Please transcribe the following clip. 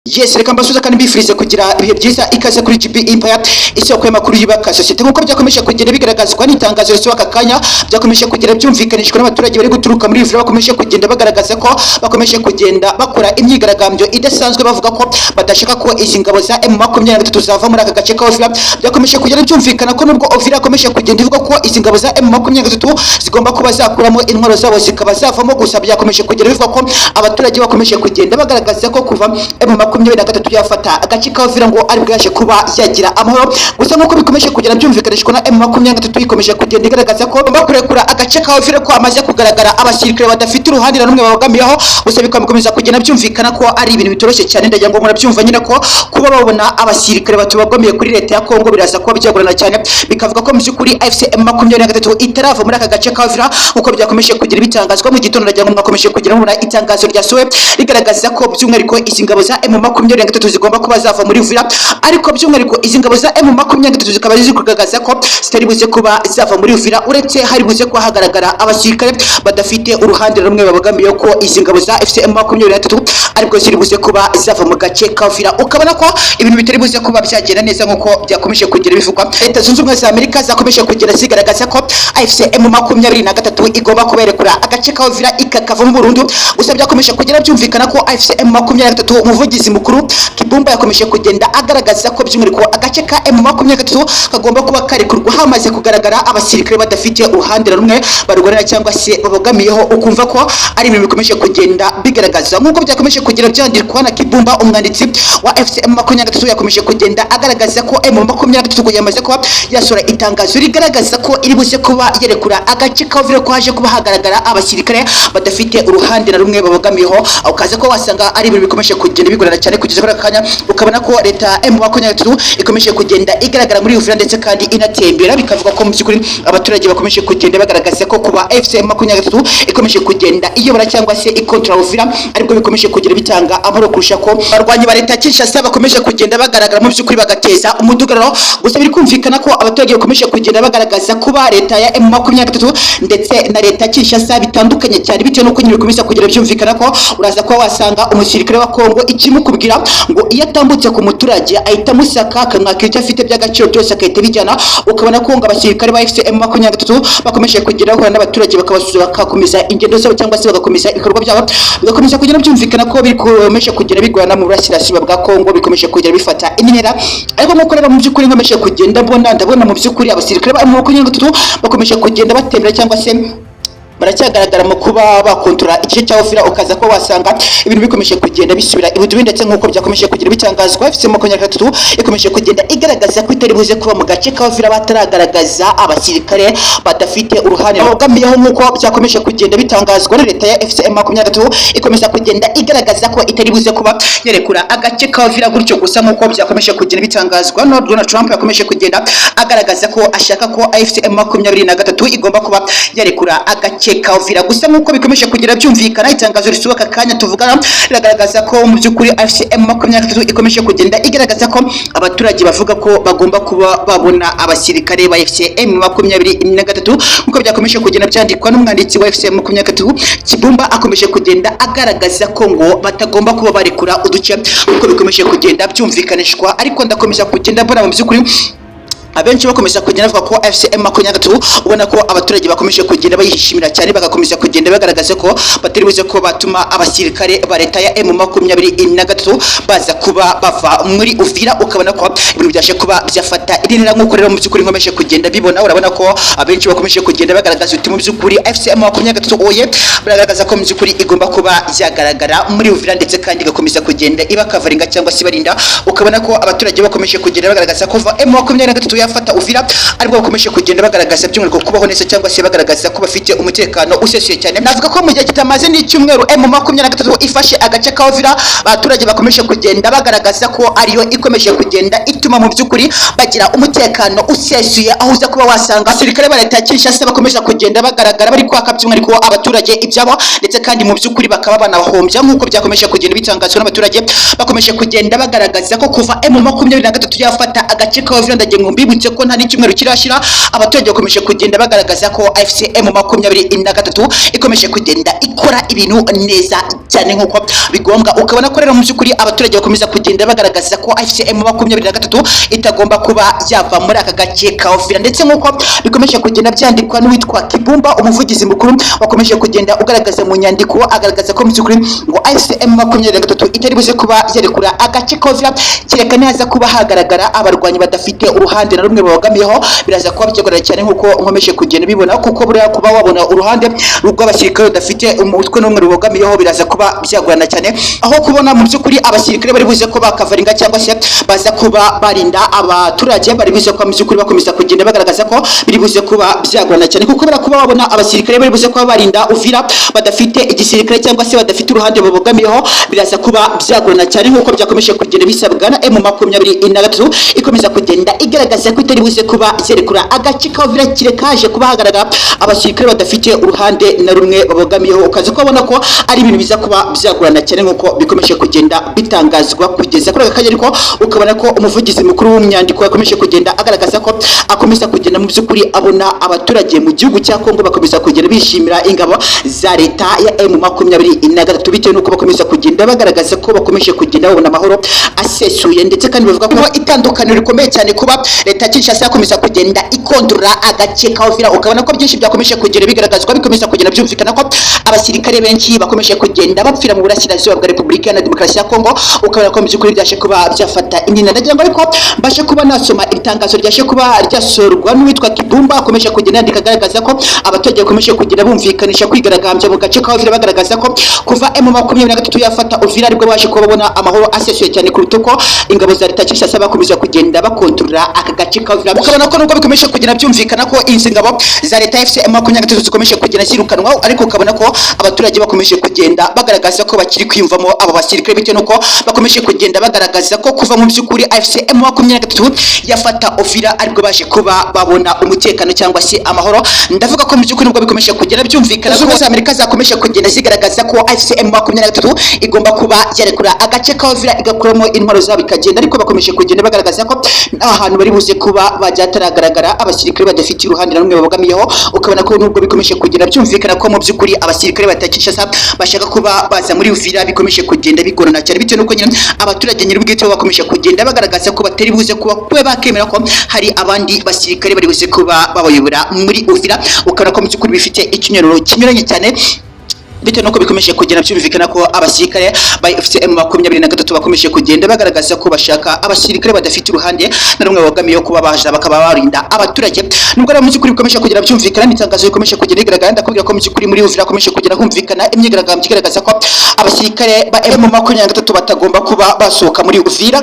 Yes, reka mbasuza kandi mbifurize kugira ibihe byiza ikaze kuri GB Empire isoko y'amakuru yubaka society nkuko byakomeje kugenda bigaragazwa n'itangazo risohoka akanya byakomeje kugera byumvikanishwa n'abaturage bari guturuka muri Uvira bakomeje kugenda bagaragaza ko bakomeje kugenda bakora imyigaragambyo idasanzwe bavuga ko badashaka ko izi ngabo za M23 zava muri aka gace ka Uvira. Byakomeje kugera byumvikana ko nubwo Uvira akomeje kugenda ivuga ko izi ngabo za M23 zigomba kuba zakuramo intwaro zabo zikaba zavamo, gusa byakomeje kugera bivuga ko abaturage bakomeje kugenda bagaragaza ko kuva M23 yafata agace ka Uvira ngo ari bwaje kuba yagira amahoro. Gusa nkuko bikomeje kugera byumvikanishwa na M23 ikomeje kugenda igaragaza ko bakurekura agace ka Uvira ko amaze kugaragara abasirikare badafite uruhande na rumwe babagamiyeho. Gusa bikomeza kugenda byumvikana ko ari ibintu bitoroshye cyane, ndagira ngo murabyumva nyine ko kuba babona abasirikare batubagamiye kuri leta ya Kongo biraza kuba byagorana cyane. Bikavuga ko mu by'ukuri AFC M23 itarava muri aka gace ka Uvira uko byakomeje kugira bitangazwa mu gitondo. Ndagira ngo mwakomeje kugira mubona itangazo rya SOE rigaragaza ko by'umwihariko izi ngabo za M23 zigomba kuba zava muri Uvira, ariko by'umwihariko izi ngabo za M23 zikaba ziri kugaragaza ko zitari buze kuba zava muri Uvira uretse hari buze kuba hagaragara abasirikare badafite uruhande rumwe babagamiye ko izi ngabo za AFC M23 ariko ziri buze kuba zava mu gace ka Uvira. Ukabona ko ibintu bitari buze kuba byagenda neza nkuko byakomeje kugira bivugwa. Leta zunze ubumwe za Amerika zakomeje kugira zigaragaza ko AFC M23 igomba kuberekura agace ka Uvira ikakava mu Burundi. Gusa byakomeje kugira byumvikana ko AFC M23 umuvugizi mukuru Kibumba yakomeje kugenda agaragaza ko by'umwihariko agace ka M23 kagomba kuba karekurwa hamaze kugaragara abasirikare badafite uruhande rumwe barwanira cyangwa se babogamiyeho. Ukumva ko ari ibintu bikomeje kugenda bigaragaza nkuko byakomeje kugira byandikwa na Kibumba, umwanditsi wa AFC M23 yakomeje kugenda agaragaza ko M23 yamaze kuba yasora itangazo rigaragaza ko iri buze kuba yerekura agace ka Uvira ko haje kuba hagaragara abasirikare badafite uruhande na rumwe babogamiyeho. Ukaza ko wasanga ari ibintu bikomeje kugenda bigorana cyane kugeza kuri akanya. Ukabona ko leta M23 ikomeje kugenda igaragara muri Uvira ndetse kandi inatembera. Bikavuga ko mu by'ukuri abaturage bakomeje kugenda bagaragaza ko kuba AFC M23 ikomeje kugenda iyobora cyangwa se ikontrola Uvira ariko bikomeje kugira bitanga amahoro kurusha ko barwanyi ba leta Kinshasa bakomeje kugenda bagaragara mu by'ukuri bagateza umudugararo. Gusa biri kumvikana ko abaturage bakomeje kugenda bagaragaza kuba leta ya M23 ndetse na leta Kinshasa bitandukanye cyane bitewe nuko nyine bikomeza kugira byumvikana ko uraza kuba wasanga umusirikare wa Kongo ikimukubwira ngo iyo atambutse ku muturage ahita musaka akamwaka icyo afite by'agaciro byose akahita bijyana. Ukabona ko ngo abasirikare ba AFC M23 bakomeje kugira bahura n'abaturage bakabasuza bakakomeza ingendo zabo cyangwa se bagakomeza ibikorwa byabo. Bigakomeza kugira byumvikana ko bikomeje kugira bigwana mu burasirazuba bwa Kongo bikomeje kugira bifata intera. Ariko nkuko rero mu by'ukuri nkomeje kugenda ndabona mu by'ukuri abasirikare ba M23 bakomeje kugenda batembera cyangwa se baracyagaragara mu kuba bakontrola igice cya Uvira. Ukaza ko wasanga ibintu bikomeje kugenda bisubira ibudubi ndetse nkuko byakomeje kugira bitangazwa AFC M23 ikomeje kugenda igaragaza ko itari buze kuba mu gace ka Uvira bataragaragaza abasirikare badafite uruhande babogamiyeho nkuko byakomeje kugenda bitangazwa na leta ya AFC M23 ikomeza kugenda igaragaza ko itari buze kuba yerekura agace ka Uvira gutyo. Gusa nkuko byakomeje kugenda bitangazwa no Donald Trump yakomeje kugenda agaragaza ko ashaka ko AFC M23 igomba kuba yerekura agace ka Uvira. Gusa nkuko bikomeje kugira byumvikana itangazo risohoka akanya tuvugana riragaragaza ko mu by'ukuri AFC M23 ikomeje kugenda igaragaza ko abaturage bavuga ko bagomba kuba babona abasirikare ba AFC M23 nkuko byakomeje kugenda byandikwa n'umwanditsi wa AFC M23 Kibumba akomeje kugenda agaragaza ko ngo batagomba kuba barekura uduce nkuko bikomeje kugenda byumvikanishwa. Ariko ndakomeza kugenda mbona mu by'ukuri abenshi bakomeza kugenda bavuga ko AFC M23 ubona ko abaturage bakomeje kugenda bayishimira cyane bagakomeza kugenda bagaragaza ko batari buze ko batuma abasirikare ba leta ya M23 baza kuba bava muri Uvira. Ukabona ko ibintu byaje kuba byafata irinira nkuko rero mu by'ukuri nkomeje kugenda bibona. Urabona ko abenshi bakomeje kugenda bagaragaza uti mu by'ukuri AFC M23 oye baragaragaza ko mu by'ukuri igomba kuba yagaragara muri Uvira ndetse kandi igakomeza kugenda ibakavaringa cyangwa se barinda. Ukabona ko abaturage bakomeje kugenda bagaragaza ko M23 yafata Uvira ariko bakomeje kugenda bagaragaza by'umwihariko kubaho neza cyangwa se bagaragaza ko bafite umutekano usesuye cyane. Navuga ko mu gihe kitamaze n'icyumweru M23 ifashe agace ka Uvira abaturage bakomeje kugenda bagaragaza ko ariyo ikomeje kugenda gutuma mu by'ukuri bagira umutekano usesuye, aho uza kuba wasanga abasirikare ba leta ya Kinshasa bakomeza kugenda bagaragara bari kwaka by'umwihariko abaturage ibyabo, ndetse kandi mu by'ukuri bakaba banabahombya nk'uko byakomeje kugenda bitangazwa n'abaturage bakomeje kugenda bagaragaza ko kuva M23 yafata agace ka Uvira, ndagiye ngo mbibutse ko nta n'icyumweru kirashira abaturage bakomeje kugenda bagaragaza ko AFC M23 ikomeje kugenda ikora ibintu neza cyane nk'uko bigombwa. Ukabona ko rero mu by'ukuri abaturage bakomeza kugenda bagaragaza ko AFC M23 itagomba kuba yava muri aka gace ka Uvira, ndetse nk'uko bikomeje kugenda byandikwa n'uwitwa Kibumba, umuvugizi mukuru wakomeje kugenda ugaragaza mu nyandiko, agaragaza ko mu by'ukuri ngo AFC M23 itari buze kuba yarekura agace ka Uvira kereka neza kuba hagaragara abarwanyi badafite uruhande na rumwe babogamiyeho. Biraza kuba byagorana cyane nk'uko nkomeje kugenda bibona, kuko buriya kuba wabona uruhande rw'abasirikare badafite umutwe n'umwe rubogamiyeho biraza kuba byagorana cyane, aho kubona mu by'ukuri abasirikare bari buze ko bakavaringa cyangwa se baza kuba barinda abaturage, bari buze ko mu by'ukuri bakomeza kugenda bagaragaza ko biri buze kuba byagorana cyane, kuko buriya kuba wabona abasirikare bari buze kuba barinda Uvira badafite igisirikare cyangwa se badafite uruhande babogamiyeho biraza kuba byagorana cyane nk'uko byakomeje kugenda bisabwa na M23 ikomeza kugenda igaragaza ko itari buze kuba yerekura agace ka Uvira kirekaje kuba hagaragara abasirikare badafite uruhande na rumwe babogamiyeho. Ukaza kubona ko ari ibintu biza kuba byagorana cyane nk'uko bikomeje kugenda bitangazwa kugeza kuri aka kanya, ariko ukabona ko umuvugizi mukuru w'umyandiko yakomeje kugenda agaragaza ko akomeza kugenda mu by'ukuri abona abaturage mu gihugu cya Kongo bakomeza kugenda bishimira ingabo za leta ya M23 bitewe n'uko bakomeza kugenda bagaragaza ko bakomeje kugenda babona amahoro asesuye, ndetse kandi bavuga ko itandukaniro rikomeye cyane kuba leta ya Kinshasa yakomeza kugenda ikondora agace ka Uvira. Ukabona ko byinshi byakomeje kugenda bigaragazwa, bikomeza kugenda byumvikana ko abasirikare benshi bakomeje kugenda bapfira mu burasirazuba bwa Repubulika ya Demokarasi ya Kongo. Ukabona ko mu by'ukuri byashe kuba byafata inina, ndagira ngo ariko mbashe kuba nasoma itangazo ryashe kuba ryasorwa n'uwitwa Kibumba, akomeje kugenda yandika agaragaza ko abaturage bakomeje kugenda bumvikanisha kwigaragambya mu gace ka Uvira, bagaragaza ko kuva M23 yafata Uvira aribwo baje kuba babona amahoro asesuye cyane kuruta uko ingabo za leta Kinshasa bakomeza kugenda bakontorora aka gace ka Uvira. Ukabona ko nubwo bikomeje kugenda byumvikana ko izi ngabo za leta FC M23 zikomeje kugenda zirukanwa, ariko ukabona ko abaturage bakomeje kugenda bagaragaza ko bakiri kwiyumvamo aba basirikare, bitewe nuko bakomeje kugenda bagaragaza ko kuva mu by'ukuri AFC M23 yafata Uvira aribwo baje kuba babona umutekano cyangwa se amahoro. Ndavuga ko mu by'ukuri nubwo bikomeje kugenda byumvikana ko Amerika zakomeje kugenda zigaragaza ko AFC M23 igomba kuba yarekura agace ka Uvira igakuramo intwaro zabo ikagenda, ariko bakomeje kugenda bagaragaza ko ahantu bari buze kuba bajyataragaragara abasirikare badafite uruhande na rumwe babogamiyeho. Ukabona ko nubwo bikomeje kugenda byumvikana ko mu by'ukuri abasirikare batakishasa bashaka kuba baza muri Uvira bikomeje kugenda bigorana cyane, bitewe nuko nyine abaturage nyir'ubwite bakomeje kugenda bagaragaza ko batari buze kuba bakemera ko hari abandi basirikare bari buze kuba babayobora muri Uvira. Ukabona ko mu by'ukuri bifite ikinyaruro kinyuranye cyane, bitewe nuko bikomeje kugenda byumvikana ko abasirikare ba FC M23 bakomeje kugenda bagaragaza ko bashaka abasirikare badafite uruhande na rumwe babogamiyeho kuba baje bakaba barinda abaturage. Nubwo rero mu by'ukuri bikomeje kugenda byumvikana, n'itangazo rikomeje kugenda rigaragara, ndakubwira ko mu by'ukuri muri Uvira bakomeje kugenda humvikana imyigaragambyo igaragaza ko abasirikare ba M23 batagomba kuba basohoka muri Uvira.